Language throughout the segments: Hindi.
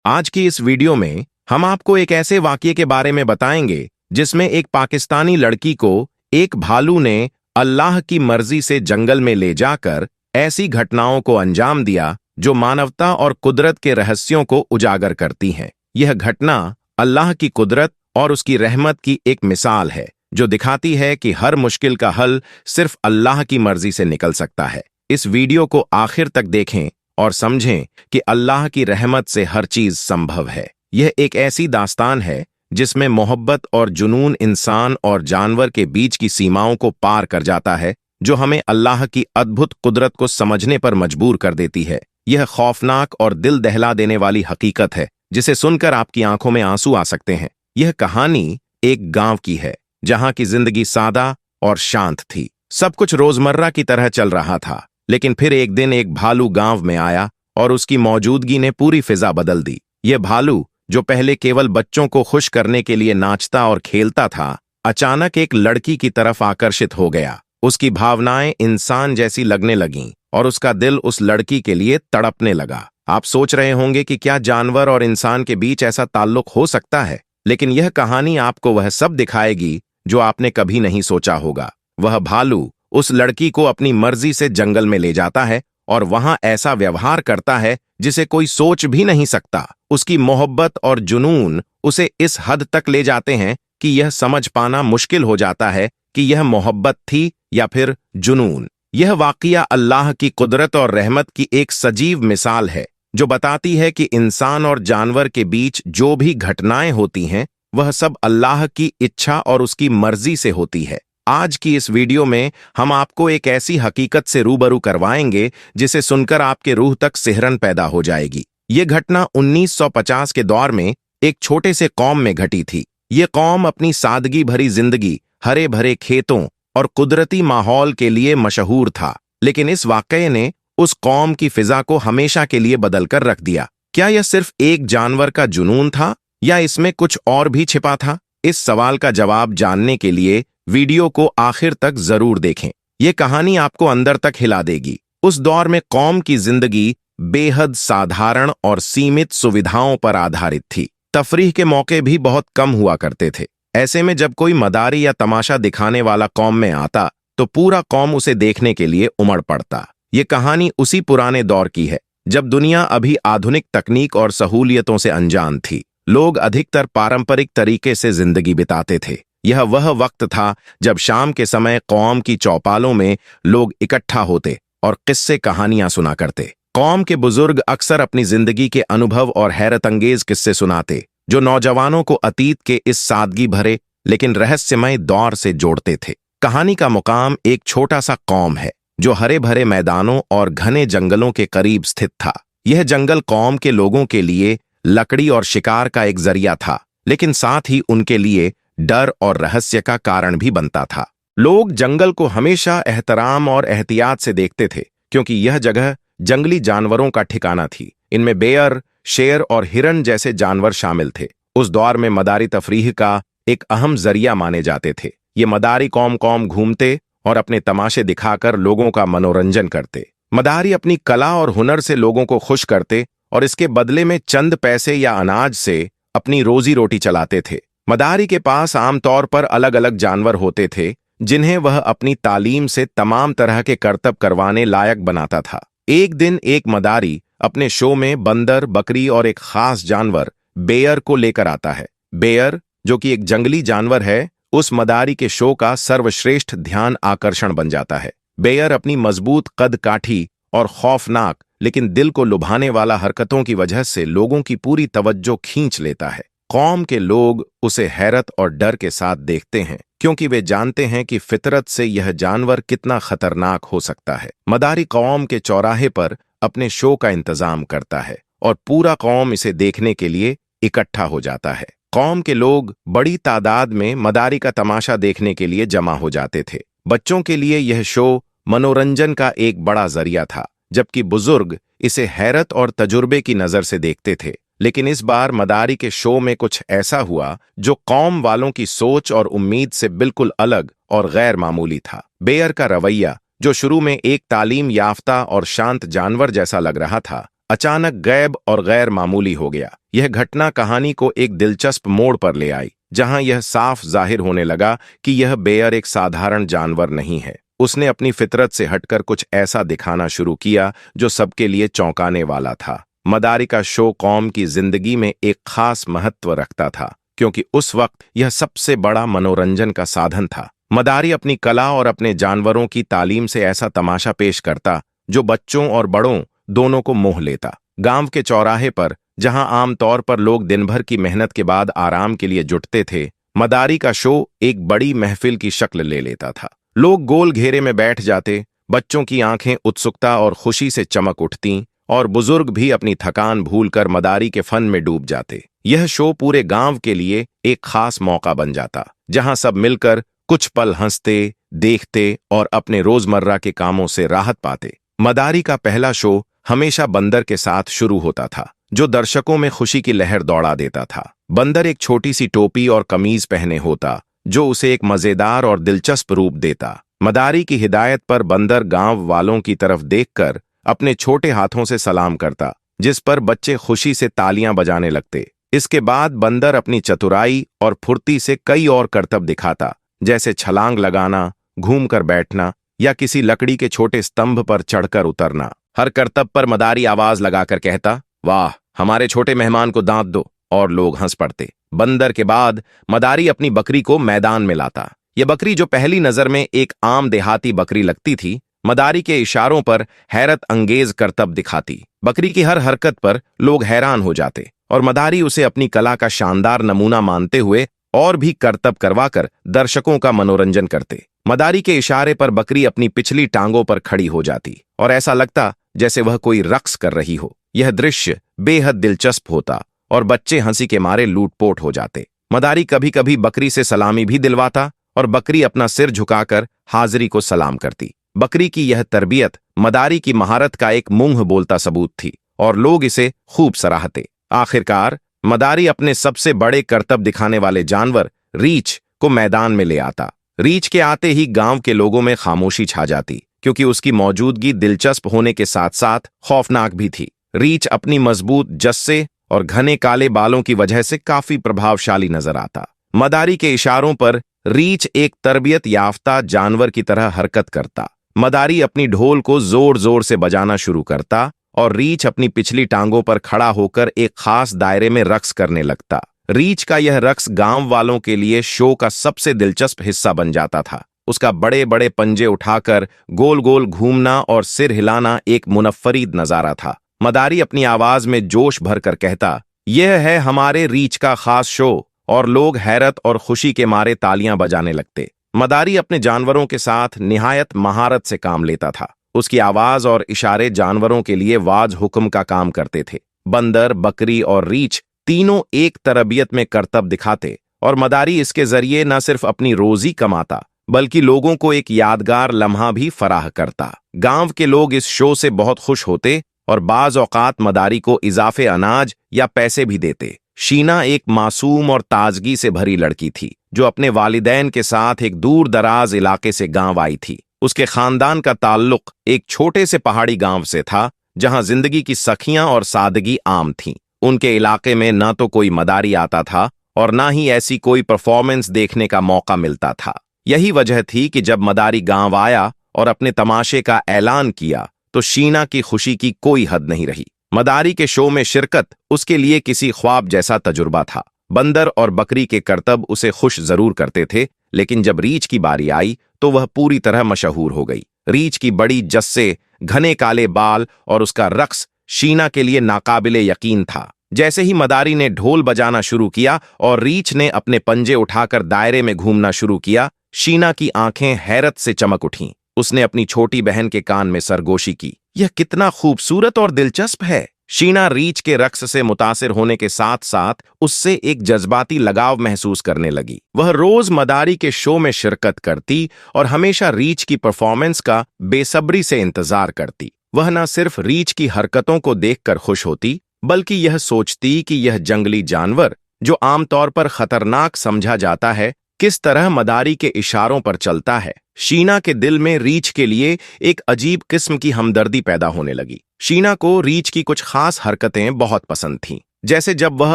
आज की इस वीडियो में हम आपको एक ऐसे वाकये के बारे में बताएंगे जिसमें एक पाकिस्तानी लड़की को एक भालू ने अल्लाह की मर्जी से जंगल में ले जाकर ऐसी घटनाओं को अंजाम दिया जो मानवता और कुदरत के रहस्यों को उजागर करती हैं। यह घटना अल्लाह की कुदरत और उसकी रहमत की एक मिसाल है जो दिखाती है कि हर मुश्किल का हल सिर्फ अल्लाह की मर्जी से निकल सकता है। इस वीडियो को आखिर तक देखें और समझें कि अल्लाह की रहमत से हर चीज संभव है। यह एक ऐसी दास्तान है जिसमें मोहब्बत और जुनून इंसान और जानवर के बीच की सीमाओं को पार कर जाता है, जो हमें अल्लाह की अद्भुत कुदरत को समझने पर मजबूर कर देती है। यह खौफनाक और दिल दहला देने वाली हकीकत है जिसे सुनकर आपकी आंखों में आंसू आ सकते हैं। यह कहानी एक गांव की है जहां की जिंदगी सादा और शांत थी। सब कुछ रोजमर्रा की तरह चल रहा था, लेकिन फिर एक दिन एक भालू गांव में आया और उसकी मौजूदगी ने पूरी फिजा बदल दी। यह भालू, जो पहले केवल बच्चों को खुश करने के लिए नाचता और खेलता था, अचानक एक लड़की की तरफ आकर्षित हो गया। उसकी भावनाएं इंसान जैसी लगने लगीं और उसका दिल उस लड़की के लिए तड़पने लगा। आप सोच रहे होंगे कि क्या जानवर और इंसान के बीच ऐसा ताल्लुक हो सकता है, लेकिन यह कहानी आपको वह सब दिखाएगी जो आपने कभी नहीं सोचा होगा। वह भालू उस लड़की को अपनी मर्जी से जंगल में ले जाता है और वहां ऐसा व्यवहार करता है जिसे कोई सोच भी नहीं सकता। उसकी मोहब्बत और जुनून उसे इस हद तक ले जाते हैं कि यह समझ पाना मुश्किल हो जाता है कि यह मोहब्बत थी या फिर जुनून। यह वाकया अल्लाह की कुदरत और रहमत की एक सजीव मिसाल है जो बताती है कि इंसान और जानवर के बीच जो भी घटनाएं होती हैं वह सब अल्लाह की इच्छा और उसकी मर्जी से होती है। आज की इस वीडियो में हम आपको एक ऐसी हकीकत से रूबरू करवाएंगे जिसे सुनकर आपके रूह तक सिहरन पैदा हो जाएगी। ये घटना 1950 के दौर में एक छोटे से कौम में घटी थी। ये कौम अपनी सादगी भरी जिंदगी, हरे भरे खेतों और कुदरती माहौल के लिए मशहूर था, लेकिन इस वाकये ने उस कौम की फिजा को हमेशा के लिए बदल कर रख दिया। क्या यह सिर्फ एक जानवर का जुनून था या इसमें कुछ और भी छिपा था? इस सवाल का जवाब जानने के लिए वीडियो को आखिर तक जरूर देखें। यह कहानी आपको अंदर तक हिला देगी। उस दौर में कौम की जिंदगी बेहद साधारण और सीमित सुविधाओं पर आधारित थी। तफरीह के मौके भी बहुत कम हुआ करते थे। ऐसे में जब कोई मदारी या तमाशा दिखाने वाला कौम में आता तो पूरा कौम उसे देखने के लिए उमड़ पड़ता। ये कहानी उसी पुराने दौर की है जब दुनिया अभी आधुनिक तकनीक और सहूलियतों से अनजान थी। लोग अधिकतर पारंपरिक तरीके से जिंदगी बिताते थे। यह वह वक्त था जब शाम के समय कौम की चौपालों में लोग इकट्ठा होते और किस्से कहानियां सुना करते। कौम के बुजुर्ग अक्सर अपनी जिंदगी के अनुभव और हैरतअंगेज किस्से सुनाते जो नौजवानों को अतीत के इस सादगी भरे लेकिन रहस्यमय दौर से जोड़ते थे। कहानी का मुकाम एक छोटा सा कौम है जो हरे भरे मैदानों और घने जंगलों के करीब स्थित था। यह जंगल कौम के लोगों के लिए लकड़ी और शिकार का एक जरिया था, लेकिन साथ ही उनके लिए डर और रहस्य का कारण भी बनता था। लोग जंगल को हमेशा एहतराम और एहतियात से देखते थे क्योंकि यह जगह जंगली जानवरों का ठिकाना थी। इनमें बेयर, शेर और हिरन जैसे जानवर शामिल थे। उस दौर में मदारी तफरीह का एक अहम जरिया माने जाते थे। ये मदारी कौम कौम घूमते और अपने तमाशे दिखाकर लोगों का मनोरंजन करते। मदारी अपनी कला और हुनर से लोगों को खुश करते और इसके बदले में चंद पैसे या अनाज से अपनी रोजी रोटी चलाते थे। मदारी के पास आमतौर पर अलग अलग जानवर होते थे जिन्हें वह अपनी तालीम से तमाम तरह के करतब करवाने लायक बनाता था। एक दिन एक मदारी अपने शो में बंदर, बकरी और एक खास जानवर बेयर को लेकर आता है। बेयर, जो कि एक जंगली जानवर है, उस मदारी के शो का सर्वश्रेष्ठ ध्यान आकर्षण बन जाता है। बेयर अपनी मजबूत कद काठी और खौफनाक लेकिन दिल को लुभाने वाला हरकतों की वजह से लोगों की पूरी तवज्जो खींच लेता है। कौम के लोग उसे हैरत और डर के साथ देखते हैं क्योंकि वे जानते हैं कि फितरत से यह जानवर कितना खतरनाक हो सकता है। मदारी कौम के चौराहे पर अपने शो का इंतजाम करता है और पूरा कौम इसे देखने के लिए इकट्ठा हो जाता है। कौम के लोग बड़ी तादाद में मदारी का तमाशा देखने के लिए जमा हो जाते थे। बच्चों के लिए यह शो मनोरंजन का एक बड़ा जरिया था, जबकि बुजुर्ग इसे हैरत और तजुर्बे की नजर से देखते थे। लेकिन इस बार मदारी के शो में कुछ ऐसा हुआ जो कौम वालों की सोच और उम्मीद से बिल्कुल अलग और गैर मामूली था। बेयर का रवैया, जो शुरू में एक तालीम याफ्ता और शांत जानवर जैसा लग रहा था, अचानक गायब और गैर मामूली हो गया। यह घटना कहानी को एक दिलचस्प मोड़ पर ले आई, जहां यह साफ जाहिर होने लगा कि यह बेयर एक साधारण जानवर नहीं है। उसने अपनी फितरत से हटकर कुछ ऐसा दिखाना शुरू किया जो सबके लिए चौंकाने वाला था। मदारी का शो कौम की जिंदगी में एक खास महत्व रखता था, क्योंकि उस वक्त यह सबसे बड़ा मनोरंजन का साधन था। मदारी अपनी कला और अपने जानवरों की तालीम से ऐसा तमाशा पेश करता जो बच्चों और बड़ों दोनों को मोह लेता। गांव के चौराहे पर, जहां आमतौर पर लोग दिन भर की मेहनत के बाद आराम के लिए जुटते थे, मदारी का शो एक बड़ी महफिल की शक्ल ले लेता था। लोग गोल घेरे में बैठ जाते, बच्चों की आंखें उत्सुकता और खुशी से चमक उठतीं और बुजुर्ग भी अपनी थकान भूलकर मदारी के फन में डूब जाते। यह शो पूरे गांव के लिए एक खास मौका बन जाता, जहां सब मिलकर कुछ पल हंसते, देखते और अपने रोजमर्रा के कामों से राहत पाते। मदारी का पहला शो हमेशा बंदर के साथ शुरू होता था, जो दर्शकों में खुशी की लहर दौड़ा देता था। बंदर एक छोटी सी टोपी और कमीज पहने होता, जो उसे एक मजेदार और दिलचस्प रूप देता। मदारी की हिदायत पर बंदर गांव वालों की तरफ देखकर अपने छोटे हाथों से सलाम करता, जिस पर बच्चे खुशी से तालियां बजाने लगते। इसके बाद बंदर अपनी चतुराई और फुर्ती से कई और करतब दिखाता, जैसे छलांग लगाना, घूमकर बैठना या किसी लकड़ी के छोटे स्तंभ पर चढ़कर उतरना। हर करतब पर मदारी आवाज लगाकर कहता, वाह, हमारे छोटे मेहमान को दांत दो, और लोग हंस पड़ते। बंदर के बाद मदारी अपनी बकरी को मैदान में लाता। यह बकरी, जो पहली नजर में एक आम देहाती बकरी लगती थी, मदारी के इशारों पर हैरत अंगेज करतब दिखाती। बकरी की हर हरकत पर लोग हैरान हो जाते और मदारी उसे अपनी कला का शानदार नमूना मानते हुए और भी करतब करवाकर दर्शकों का मनोरंजन करते। मदारी के इशारे पर बकरी अपनी पिछली टांगों पर खड़ी हो जाती और ऐसा लगता जैसे वह कोई रक्स कर रही हो। यह दृश्य बेहद दिलचस्प होता और बच्चे हंसी के मारे लूटपोट हो जाते। मदारी कभी कभी बकरी से सलामी भी दिलवाता और बकरी अपना सिर झुकाकर हाजिरी को सलाम करती। बकरी की यह तरबियत मदारी की महारत का एक मुंह बोलता सबूत थी और लोग इसे खूब सराहते। आखिरकार मदारी अपने सबसे बड़े करतब दिखाने वाले जानवर रीछ को मैदान में ले आता। रीछ के आते ही गांव के लोगों में खामोशी छा जाती, क्योंकि उसकी मौजूदगी दिलचस्प होने के साथ साथ खौफनाक भी थी। रीछ अपनी मजबूत जस्से और घने काले बालों की वजह से काफी प्रभावशाली नजर आता। मदारी के इशारों पर रीछ एक तरबियत याफ्ता जानवर की तरह हरकत करता। मदारी अपनी ढोल को जोर जोर से बजाना शुरू करता और रीछ अपनी पिछली टांगों पर खड़ा होकर एक खास दायरे में रक्स करने लगता। रीछ का यह रक्स गांव वालों के लिए शो का सबसे दिलचस्प हिस्सा बन जाता था। उसका बड़े बड़े पंजे उठाकर गोल गोल घूमना और सिर हिलाना एक मुनफरीद नजारा था। मदारी अपनी आवाज में जोश भरकर कहता, यह है हमारे रीछ का खास शो, और लोग हैरत और खुशी के मारे तालियां बजाने लगते। मदारी अपने जानवरों के साथ निहायत महारत से काम लेता था। उसकी आवाज और इशारे जानवरों के लिए वाज हुक्म का काम करते थे। बंदर, बकरी और रीछ तीनों एक तरबियत में करतब दिखाते और मदारी इसके जरिए न सिर्फ अपनी रोजी कमाता, बल्कि लोगों को एक यादगार लम्हा भी फराह करता। गांव के लोग इस शो से बहुत खुश होते और बाज औकात मदारी को इजाफे अनाज या पैसे भी देते। शीना एक मासूम और ताजगी से भरी लड़की थी, जो अपने वालिदैन के साथ एक दूर दराज इलाके से गांव आई थी। उसके खानदान का ताल्लुक एक छोटे से पहाड़ी गांव से था, जहां जिंदगी की सखियां और सादगी आम थीं। उनके इलाके में न तो कोई मदारी आता था और न ही ऐसी कोई परफॉर्मेंस देखने का मौका मिलता था। यही वजह थी कि जब मदारी गांव आया और अपने तमाशे का ऐलान किया, तो शीना की खुशी की कोई हद नहीं रही। मदारी के शो में शिरकत उसके लिए किसी ख्वाब जैसा तजुर्बा था। बंदर और बकरी के करतब उसे खुश जरूर करते थे, लेकिन जब रीछ की बारी आई तो वह पूरी तरह मशहूर हो गई। रीछ की बड़ी जस्से, घने काले बाल और उसका रक्स शीना के लिए नाकाबिले यकीन था। जैसे ही मदारी ने ढोल बजाना शुरू किया और रीछ ने अपने पंजे उठाकर दायरे में घूमना शुरू किया, शीना की आंखें हैरत से चमक उठीं। उसने अपनी छोटी बहन के कान में सरगोशी की, यह कितना खूबसूरत और दिलचस्प है। शीना रीछ के रक्स से मुतासिर होने के साथ साथ उससे एक जज्बाती लगाव महसूस करने लगी। वह रोज मदारी के शो में शिरकत करती और हमेशा रीछ की परफॉर्मेंस का बेसब्री से इंतजार करती। वह न सिर्फ रीछ की हरकतों को देखकर खुश होती, बल्कि यह सोचती कि यह जंगली जानवर, जो आमतौर पर खतरनाक समझा जाता है, किस तरह मदारी के इशारों पर चलता है। शीना के दिल में रीछ के लिए एक अजीब किस्म की हमदर्दी पैदा होने लगी। शीना को रीछ की कुछ खास हरकतें बहुत पसंद थीं, जैसे जब वह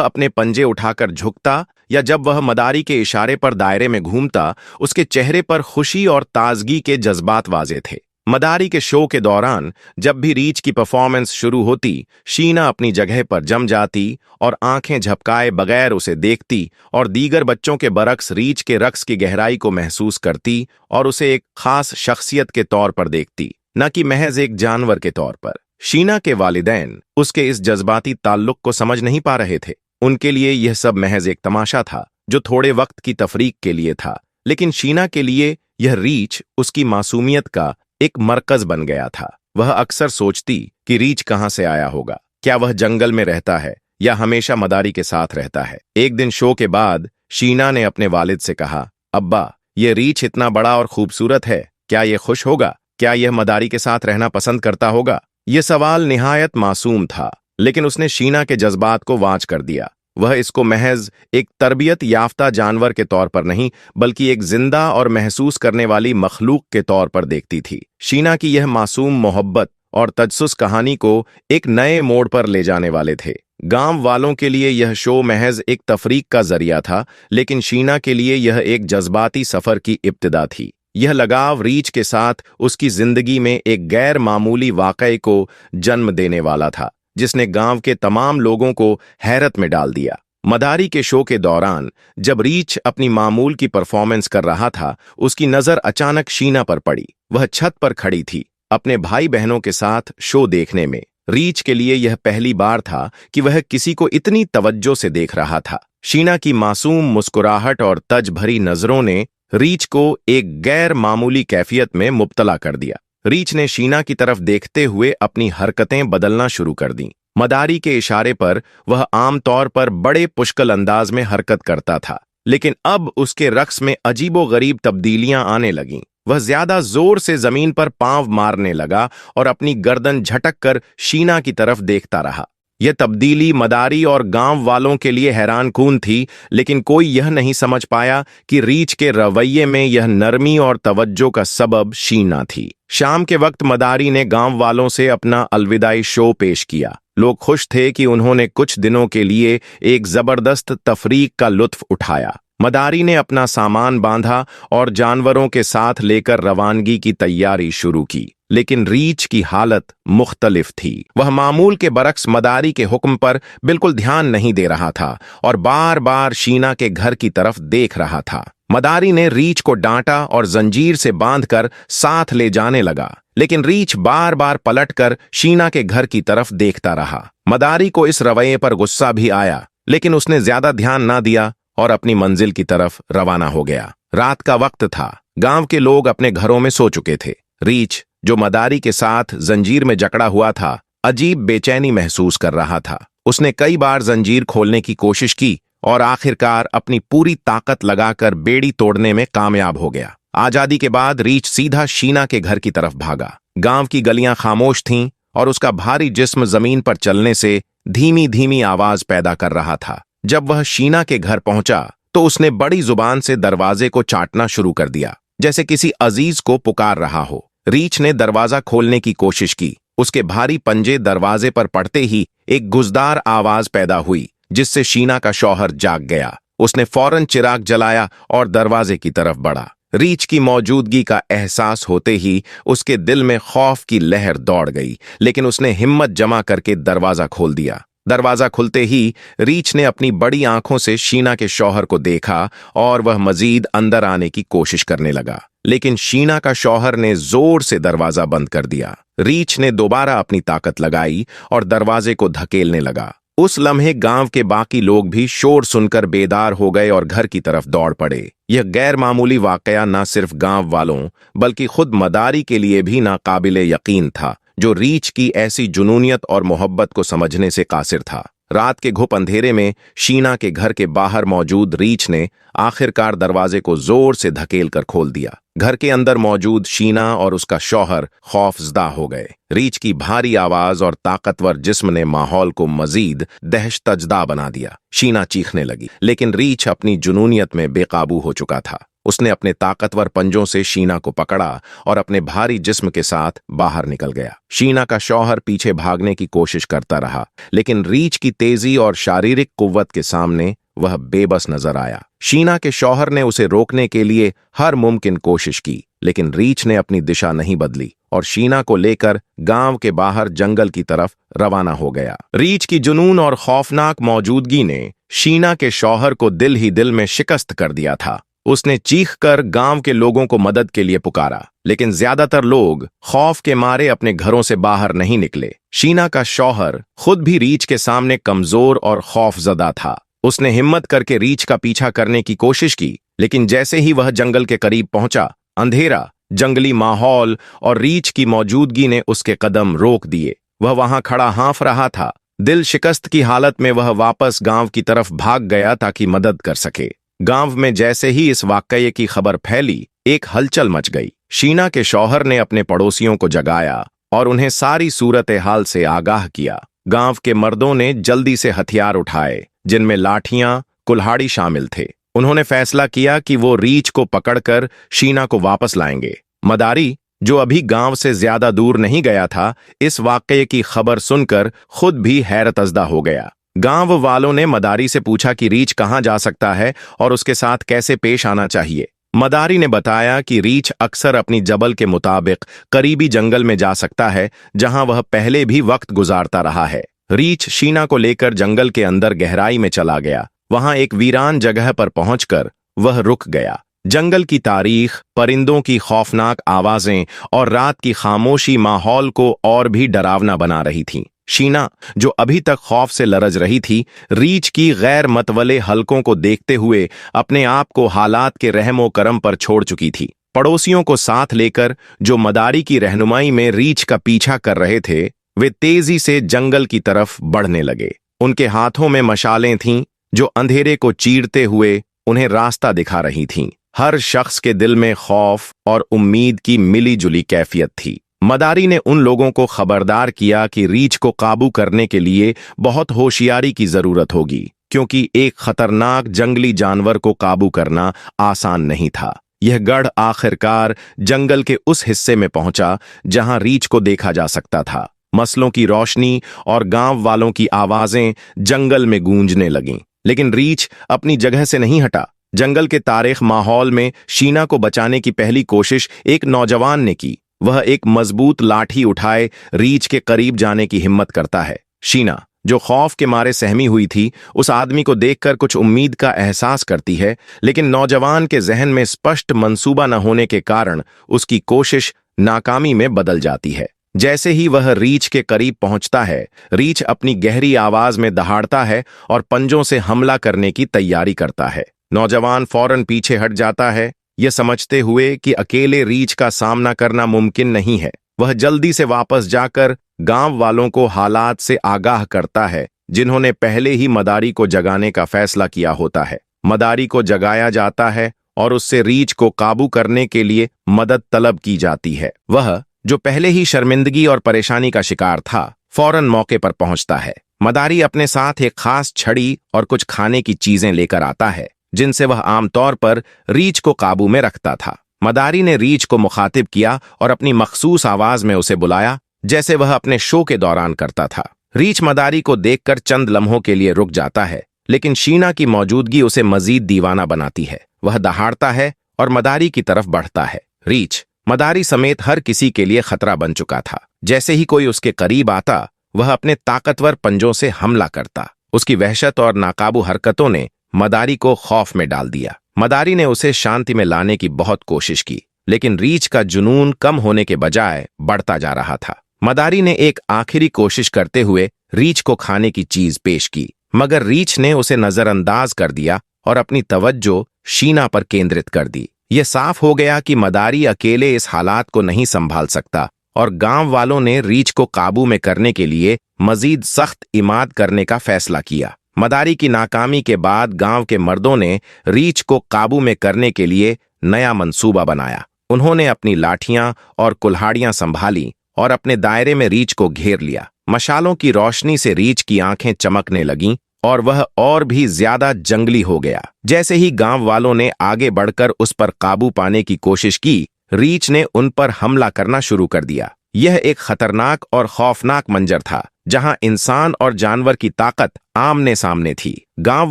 अपने पंजे उठाकर झुकता या जब वह मदारी के इशारे पर दायरे में घूमता, उसके चेहरे पर खुशी और ताजगी के जज्बात वाजे थे। मदारी के शो के दौरान जब भी रीछ की परफॉर्मेंस शुरू होती, शीना अपनी जगह पर जम जाती और आंखें झपकाए बगैर उसे देखती और दीगर बच्चों के बरक्स रीछ के रक्स की गहराई को महसूस करती और उसे एक खास शख्सियत के तौर पर देखती, न कि महज एक जानवर के तौर पर। शीना के वालिदैन उसके इस जज्बाती ताल्लुक को समझ नहीं पा रहे थे। उनके लिए यह सब महज एक तमाशा था जो थोड़े वक्त की तफरीक के लिए था, लेकिन शीना के लिए यह रीछ उसकी मासूमियत का एक मरकज बन गया था। वह अक्सर सोचती कि रीछ कहां से आया होगा, क्या वह जंगल में रहता है या हमेशा मदारी के साथ रहता है। एक दिन शो के बाद शीना ने अपने वालिद से कहा, अब्बा, यह रीछ इतना बड़ा और खूबसूरत है, क्या यह खुश होगा? क्या यह मदारी के साथ रहना पसंद करता होगा? यह सवाल निहायत मासूम था, लेकिन उसने शीना के जज्बात को वांच कर दिया। वह इसको महज एक तरबियत याफ्ता जानवर के तौर पर नहीं, बल्कि एक जिंदा और महसूस करने वाली मखलूक के तौर पर देखती थी। शीना की यह मासूम मोहब्बत और तजस्सुस कहानी को एक नए मोड़ पर ले जाने वाले थे। गांव वालों के लिए यह शो महज एक तफरीक का जरिया था, लेकिन शीना के लिए यह एक जज्बाती सफर की इब्तिदा थी। यह लगाव रीछ के साथ उसकी जिंदगी में एक गैर मामूली वाकये को जन्म देने वाला था, जिसने गांव के तमाम लोगों को हैरत में डाल दिया। मदारी के शो के दौरान जब रीछ अपनी मामूल की परफॉर्मेंस कर रहा था, उसकी नजर अचानक शीना पर पड़ी। वह छत पर खड़ी थी, अपने भाई बहनों के साथ शो देखने में। रीछ के लिए यह पहली बार था कि वह किसी को इतनी तवज्जो से देख रहा था। शीना की मासूम मुस्कुराहट और तज भरी नजरों ने रीछ को एक गैर मामूली कैफियत में मुब्तला कर दिया। रीछ ने शीना की तरफ देखते हुए अपनी हरकतें बदलना शुरू कर दीं। मदारी के इशारे पर वह आमतौर पर बड़े पुष्कल अंदाज में हरकत करता था, लेकिन अब उसके रक्स में अजीबोगरीब तब्दीलियां आने लगीं। वह ज्यादा जोर से जमीन पर पांव मारने लगा और अपनी गर्दन झटक कर शीना की तरफ देखता रहा। यह तब्दीली मदारी और गांव वालों के लिए हैरानकुन थी, लेकिन कोई यह नहीं समझ पाया कि रीछ के रवैये में यह नरमी और तवज्जो का सबब शीना थी। शाम के वक्त मदारी ने गांव वालों से अपना अलविदाई शो पेश किया। लोग खुश थे कि उन्होंने कुछ दिनों के लिए एक जबरदस्त तफरीक का लुत्फ उठाया। मदारी ने अपना सामान बांधा और जानवरों के साथ लेकर रवानगी की तैयारी शुरू की, लेकिन रीछ की हालत मुख्तलिफ थी। वह मामूल के बरक्स मदारी के हुक्म पर बिल्कुल ध्यान नहीं दे रहा था और बार बार शीना के घर की तरफ देख रहा था। मदारी ने रीछ को डांटा और जंजीर से बांधकर साथ ले जाने लगा, लेकिन रीछ बार बार पलटकर शीना के घर की तरफ देखता रहा। मदारी को इस रवैये पर गुस्सा भी आया, लेकिन उसने ज्यादा ध्यान ना दिया और अपनी मंजिल की तरफ रवाना हो गया। रात का वक्त था। गांव के लोग अपने घरों में सो चुके थे। रीछ, जो मदारी के साथ जंजीर में जकड़ा हुआ था, अजीब बेचैनी महसूस कर रहा था। उसने कई बार जंजीर खोलने की कोशिश की और आखिरकार अपनी पूरी ताकत लगाकर बेड़ी तोड़ने में कामयाब हो गया। आजादी के बाद रीछ सीधा शीना के घर की तरफ भागा। गांव की गलियां खामोश थीं और उसका भारी जिस्म जमीन पर चलने से धीमी धीमी आवाज पैदा कर रहा था। जब वह शीना के घर पहुंचा तो उसने बड़ी जुबान से दरवाजे को चाटना शुरू कर दिया, जैसे किसी अजीज को पुकार रहा हो। रीछ ने दरवाजा खोलने की कोशिश की। उसके भारी पंजे दरवाजे पर पड़ते ही एक गुजदार आवाज पैदा हुई, जिससे शीना का शौहर जाग गया। उसने फौरन चिराग जलाया और दरवाजे की तरफ बढ़ा। रीछ की मौजूदगी का एहसास होते ही उसके दिल में खौफ की लहर दौड़ गई, लेकिन उसने हिम्मत जमा करके दरवाजा खोल दिया। दरवाजा खुलते ही रीछ ने अपनी बड़ी आंखों से शीना के शौहर को देखा और वह मजीद अंदर आने की कोशिश करने लगा, लेकिन शीना का शौहर ने जोर से दरवाजा बंद कर दिया। रीछ ने दोबारा अपनी ताकत लगाई और दरवाजे को धकेलने लगा। उस लम्हे गांव के बाकी लोग भी शोर सुनकर बेदार हो गए और घर की तरफ दौड़ पड़े। यह गैर मामूली वाकया न सिर्फ गांव वालों बल्कि खुद मदारी के लिए भी नाकाबिले यकीन था, जो रीछ की ऐसी जुनूनियत और मोहब्बत को समझने से कासिर था। रात के घुप अंधेरे में शीना के घर के बाहर मौजूद रीछ ने आखिरकार दरवाजे को जोर से धकेल कर खोल दिया। घर के अंदर मौजूद शीना और उसका शौहर खौफजदा हो गए। रीछ की भारी आवाज और ताकतवर जिस्म ने माहौल को मजीद दहशतजदा बना दिया। शीना चीखने लगी, लेकिन रीछ अपनी जुनूनियत में बेकाबू हो चुका था। उसने अपने ताकतवर पंजों से शीना को पकड़ा और अपने भारी जिस्म के साथ बाहर निकल गया। शीना का शौहर पीछे भागने की कोशिश करता रहा, लेकिन रीछ की तेजी और शारीरिक कुव्वत के सामने वह बेबस नजर आया। शीना के शौहर ने उसे रोकने के लिए हर मुमकिन कोशिश की, लेकिन रीछ ने अपनी दिशा नहीं बदली और शीना को लेकर गांव के बाहर जंगल की तरफ रवाना हो गया। रीछ की जुनून और खौफनाक मौजूदगी ने शीना के शौहर को दिल ही दिल में शिकस्त कर दिया था। उसने चीखकर गांव के लोगों को मदद के लिए पुकारा, लेकिन ज्यादातर लोग खौफ के मारे अपने घरों से बाहर नहीं निकले। शीना का शौहर खुद भी रीछ के सामने कमजोर और खौफजदा था। उसने हिम्मत करके रीछ का पीछा करने की कोशिश की, लेकिन जैसे ही वह जंगल के करीब पहुंचा, अंधेरा, जंगली माहौल और रीछ की मौजूदगी ने उसके कदम रोक दिए। वह वहां खड़ा हाँफ रहा था। दिल शिकस्त की हालत में वह वापस गांव की तरफ भाग गया ताकि मदद कर सके। गांव में जैसे ही इस वाकये की खबर फैली, एक हलचल मच गई। शीना के शौहर ने अपने पड़ोसियों को जगाया और उन्हें सारी सूरत हाल से आगाह किया। गांव के मर्दों ने जल्दी से हथियार उठाए, जिनमें लाठियां, कुल्हाड़ी शामिल थे। उन्होंने फैसला किया कि वो रीछ को पकड़कर शीना को वापस लाएंगे। मदारी, जो अभी गांव से ज्यादा दूर नहीं गया था, इस वाकये की खबर सुनकर खुद भी हैरतजदा हो गया। गांव वालों ने मदारी से पूछा कि रीछ कहां जा सकता है और उसके साथ कैसे पेश आना चाहिए। मदारी ने बताया कि रीछ अक्सर अपनी जबल के मुताबिक करीबी जंगल में जा सकता है, जहां वह पहले भी वक्त गुजारता रहा है। रीछ शीना को लेकर जंगल के अंदर गहराई में चला गया। वहां एक वीरान जगह पर पहुंचकर वह रुक गया। जंगल की तारीख, परिंदों की खौफनाक आवाजें और रात की खामोशी माहौल को और भी डरावना बना रही थीं। शीना, जो अभी तक खौफ से लरज रही थी, रीछ की गैर मतवले हलकों को देखते हुए अपने आप को हालात के रहमो करम पर छोड़ चुकी थी। पड़ोसियों को साथ लेकर, जो मदारी की रहनुमाई में रीछ का पीछा कर रहे थे, वे तेजी से जंगल की तरफ बढ़ने लगे। उनके हाथों में मशालें थीं, जो अंधेरे को चीरते हुए उन्हें रास्ता दिखा रही थीं। हर शख्स के दिल में खौफ और उम्मीद की मिली-जुली कैफियत थी। मदारी ने उन लोगों को खबरदार किया कि रीछ को काबू करने के लिए बहुत होशियारी की जरूरत होगी, क्योंकि एक खतरनाक जंगली जानवर को काबू करना आसान नहीं था। यह गढ़ आखिरकार जंगल के उस हिस्से में पहुंचा जहां रीछ को देखा जा सकता था। मसलों की रोशनी और गांव वालों की आवाजें जंगल में गूंजने लगीं, लेकिन रीछ अपनी जगह से नहीं हटा। जंगल के तारीख माहौल में शीना को बचाने की पहली कोशिश एक नौजवान ने की। वह एक मजबूत लाठी उठाए रीछ के करीब जाने की हिम्मत करता है। शीना, जो खौफ के मारे सहमी हुई थी, उस आदमी को देखकर कुछ उम्मीद का एहसास करती है, लेकिन नौजवान के जहन में स्पष्ट मंसूबा न होने के कारण उसकी कोशिश नाकामी में बदल जाती है। जैसे ही वह रीछ के करीब पहुंचता है, रीछ अपनी गहरी आवाज में दहाड़ता है और पंजों से हमला करने की तैयारी करता है। नौजवान फौरन पीछे हट जाता है, यह समझते हुए कि अकेले रीछ का सामना करना मुमकिन नहीं है। वह जल्दी से वापस जाकर गांव वालों को हालात से आगाह करता है, जिन्होंने पहले ही मदारी को जगाने का फैसला किया होता है। मदारी को जगाया जाता है और उससे रीछ को काबू करने के लिए मदद तलब की जाती है। वह, जो पहले ही शर्मिंदगी और परेशानी का शिकार था, फौरन मौके पर पहुंचता है। मदारी अपने साथ एक खास छड़ी और कुछ खाने की चीजें लेकर आता है, जिनसे वह आमतौर पर रीछ को काबू में रखता था। मदारी ने रीछ को मुखातिब किया और अपनी मखसूस आवाज में उसे बुलाया, जैसे वह अपने शो के दौरान करता था। रीछ मदारी को देखकर चंद लम्हों के लिए रुक जाता है, लेकिन शीना की मौजूदगी उसे मजीद दीवाना बनाती है। वह दहाड़ता है और मदारी की तरफ बढ़ता है। रीछ मदारी समेत हर किसी के लिए खतरा बन चुका था। जैसे ही कोई उसके करीब आता, वह अपने ताकतवर पंजों से हमला करता। उसकी वहशत और नाकाबू हरकतों ने मदारी को खौफ में डाल दिया। मदारी ने उसे शांति में लाने की बहुत कोशिश की, लेकिन रीछ का जुनून कम होने के बजाय बढ़ता जा रहा था। मदारी ने एक आखिरी कोशिश करते हुए रीछ को खाने की चीज पेश की, मगर रीछ ने उसे नजरअंदाज कर दिया और अपनी तवज्जो शीना पर केंद्रित कर दी। यह साफ हो गया कि मदारी अकेले इस हालात को नहीं संभाल सकता और गांव वालों ने रीछ को काबू में करने के लिए मजीद सख्त इमाद करने का फैसला किया। मदारी की नाकामी के बाद गांव के मर्दों ने रीछ को काबू में करने के लिए नया मंसूबा बनाया। उन्होंने अपनी लाठियां और कुल्हाड़ियां संभाली और अपने दायरे में रीछ को घेर लिया। मशालों की रोशनी से रीछ की आंखें चमकने लगीं और वह और भी ज्यादा जंगली हो गया। जैसे ही गांव वालों ने आगे बढ़कर उस पर काबू पाने की कोशिश की, रीछ ने उन पर हमला करना शुरू कर दिया। यह एक खतरनाक और खौफनाक मंजर था, जहां इंसान और जानवर की ताकत आमने सामने थी। गांव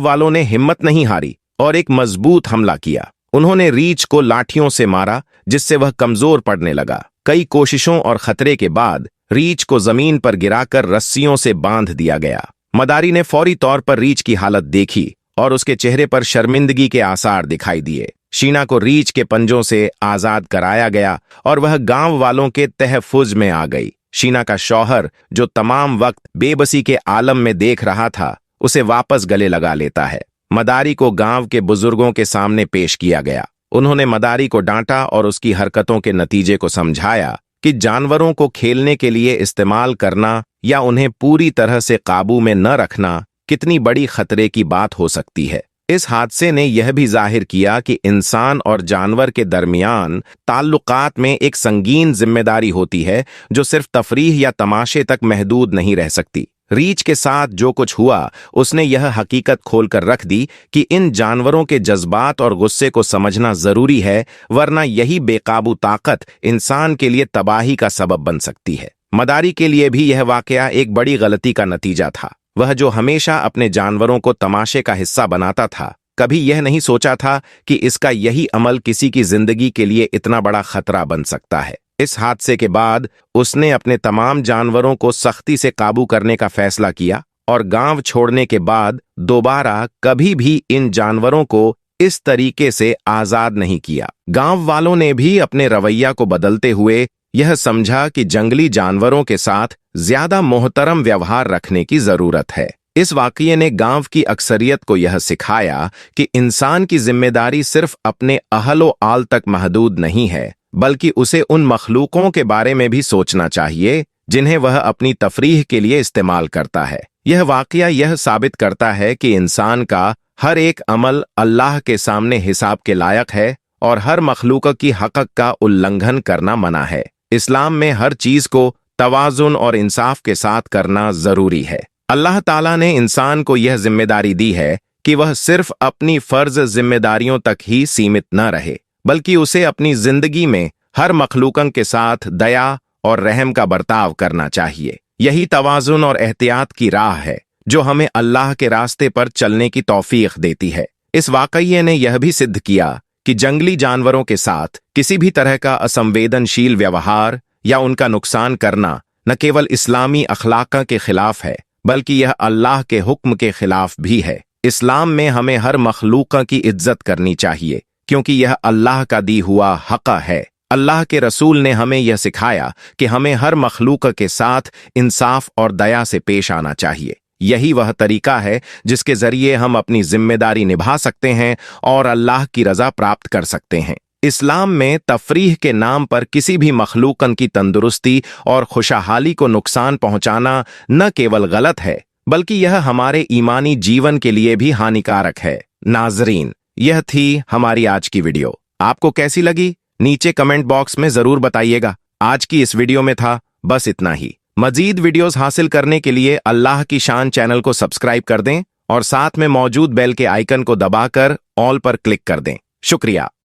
वालों ने हिम्मत नहीं हारी और एक मजबूत हमला किया। उन्होंने रीछ को लाठियों से मारा, जिससे वह कमजोर पड़ने लगा। कई कोशिशों और खतरे के बाद रीछ को जमीन पर गिराकर रस्सियों से बांध दिया गया। मदारी ने फौरी तौर पर रीछ की हालत देखी और उसके चेहरे पर शर्मिंदगी के आसार दिखाई दिए। शीना को रीछ के पंजों से आजाद कराया गया और वह गांव वालों के तहफ्फुज में आ गई। शीना का शौहर, जो तमाम वक्त बेबसी के आलम में देख रहा था, उसे वापस गले लगा लेता है। मदारी को गांव के बुजुर्गों के सामने पेश किया गया। उन्होंने मदारी को डांटा और उसकी हरकतों के नतीजे को समझाया कि जानवरों को खेलने के लिए इस्तेमाल करना या उन्हें पूरी तरह से काबू में न रखना कितनी बड़ी खतरे की बात हो सकती है। इस हादसे ने यह भी जाहिर किया कि इंसान और जानवर के दरमियान ताल्लुकात में एक संगीन जिम्मेदारी होती है, जो सिर्फ तफरीह या तमाशे तक महदूद नहीं रह सकती। रीछ के साथ जो कुछ हुआ, उसने यह हकीकत खोलकर रख दी कि इन जानवरों के जज्बात और गुस्से को समझना जरूरी है, वरना यही बेकाबू ताकत इंसान के लिए तबाही का सबब बन सकती है। मदारी के लिए भी यह वाकया एक बड़ी गलती का नतीजा था। वह जो हमेशा अपने जानवरों को तमाशे का हिस्सा बनाता था, कभी यह नहीं सोचा था कि इसका यही अमल किसी की जिंदगी के लिए इतना बड़ा खतरा बन सकता है। इस हादसे के बाद उसने अपने तमाम जानवरों को सख्ती से काबू करने का फैसला किया और गांव छोड़ने के बाद दोबारा कभी भी इन जानवरों को इस तरीके से आजाद नहीं किया। गांव वालों ने भी अपने रवैया को बदलते हुए यह समझा कि जंगली जानवरों के साथ ज्यादा मोहतरम व्यवहार रखने की जरूरत है। इस वाकये ने गांव की अक्सरियत को यह सिखाया कि इंसान की जिम्मेदारी सिर्फ अपने अहलो आल तक महदूद नहीं है, बल्कि उसे उन मखलूकों के बारे में भी सोचना चाहिए जिन्हें वह अपनी तफरीह के लिए इस्तेमाल करता है। यह वाकया यह साबित करता है कि इंसान का हर एक अमल अल्लाह के सामने हिसाब के लायक है और हर मखलूक की हक़ का उल्लंघन करना मना है। इस्लाम में हर चीज को तवाजुन और इंसाफ के साथ करना जरूरी है। अल्लाह ताला ने इंसान को यह जिम्मेदारी दी है कि वह सिर्फ अपनी फर्ज जिम्मेदारियों तक ही सीमित न रहे, बल्कि उसे अपनी जिंदगी में हर मखलूकन के साथ दया और रहम का बर्ताव करना चाहिए। यही तवाजुन और एहतियात की राह है जो हमें अल्लाह के रास्ते पर चलने की तौफीक देती है। इस वाकये ने यह भी सिद्ध किया कि जंगली जानवरों के साथ किसी भी तरह का असंवेदनशील व्यवहार या उनका नुकसान करना न केवल इस्लामी अखलाक के खिलाफ है, बल्कि यह अल्लाह के हुक्म के खिलाफ भी है। इस्लाम में हमें हर मखलूक की इज्जत करनी चाहिए, क्योंकि यह अल्लाह का दी हुआ हक़ है। अल्लाह के रसूल ने हमें यह सिखाया कि हमें हर मखलूक के साथ इंसाफ और दया से पेश आना चाहिए। यही वह तरीका है जिसके जरिए हम अपनी जिम्मेदारी निभा सकते हैं और अल्लाह की रजा प्राप्त कर सकते हैं। इस्लाम में तफरीह के नाम पर किसी भी मखलूकन की तंदुरुस्ती और खुशहाली को नुकसान पहुंचाना न केवल गलत है, बल्कि यह हमारे ईमानी जीवन के लिए भी हानिकारक है। नाजरीन, यह थी हमारी आज की वीडियो। आपको कैसी लगी नीचे कमेंट बॉक्स में जरूर बताइएगा। आज की इस वीडियो में था बस इतना ही। मजीद वीडियोस हासिल करने के लिए अल्लाह की शान चैनल को सब्सक्राइब कर दें और साथ में मौजूद बेल के आइकन को दबाकर ऑल पर क्लिक कर दें। शुक्रिया।